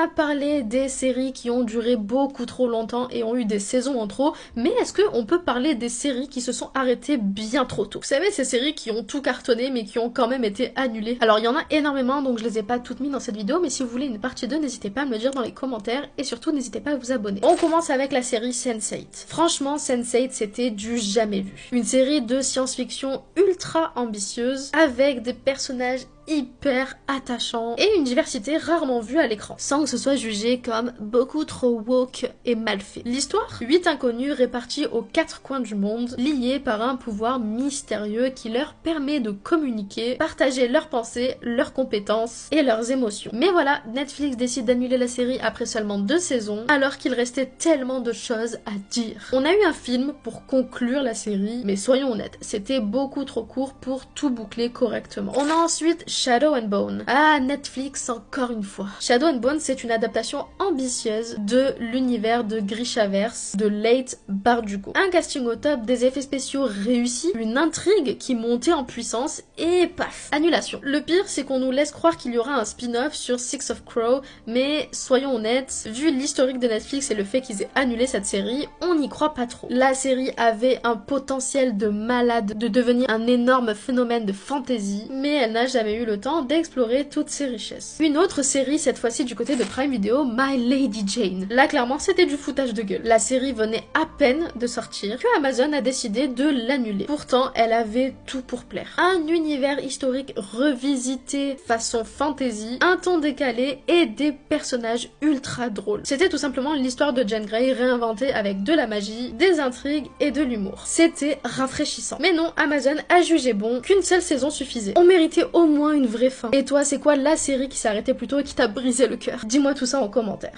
a parlé des séries qui ont duré beaucoup trop longtemps et ont eu des saisons en trop, mais est-ce qu'on peut parler des séries qui se sont arrêtées bien trop tôt? Vous savez, ces séries qui ont tout cartonné mais qui ont quand même été annulées. Alors il y en a énormément, donc je les ai pas toutes mis dans cette vidéo, mais si vous voulez une partie 2, n'hésitez pas à me le dire dans les commentaires et surtout n'hésitez pas à vous abonner. On commence avec la série Sense8. Franchement, Sense8 c'était du jamais vu. Une série de science-fiction ultra ambitieuse avec des personnages hyper attachant et une diversité rarement vue à l'écran, sans que ce soit jugé comme beaucoup trop woke et mal fait. L'histoire, 8 inconnus répartis aux 4 coins du monde, liés par un pouvoir mystérieux qui leur permet de communiquer, partager leurs pensées, leurs compétences et leurs émotions. Mais voilà, Netflix décide d'annuler la série après seulement 2 saisons, alors qu'il restait tellement de choses à dire. On a eu un film pour conclure la série, mais soyons honnêtes, c'était beaucoup trop court pour tout boucler correctement. On a ensuite Shadow and Bone. Ah, Netflix encore une fois. Shadow and Bone, c'est une adaptation ambitieuse de l'univers de Grishaverse de Leigh Bardugo. Un casting au top, des effets spéciaux réussis, une intrigue qui montait en puissance et paf, annulation. Le pire, c'est qu'on nous laisse croire qu'il y aura un spin-off sur Six of Crow, mais soyons honnêtes, vu l'historique de Netflix et le fait qu'ils aient annulé cette série, on n'y croit pas trop. La série avait un potentiel de malade, de devenir un énorme phénomène de fantasy, mais elle n'a jamais eu le temps d'explorer toutes ses richesses. Une autre série, cette fois-ci du côté de Prime Video, My Lady Jane. Là, clairement, c'était du foutage de gueule. La série venait à peine de sortir que Amazon a décidé de l'annuler. Pourtant, elle avait tout pour plaire. Un univers historique revisité façon fantasy, un ton décalé et des personnages ultra drôles. C'était tout simplement l'histoire de Jane Grey réinventée avec de la magie, des intrigues et de l'humour. C'était rafraîchissant. Mais non, Amazon a jugé bon qu'une seule saison suffisait. On méritait au moins une vraie fin. Et toi, c'est quoi la série qui s'est arrêtée plus tôt et qui t'a brisé le cœur? Dis-moi tout ça en commentaire.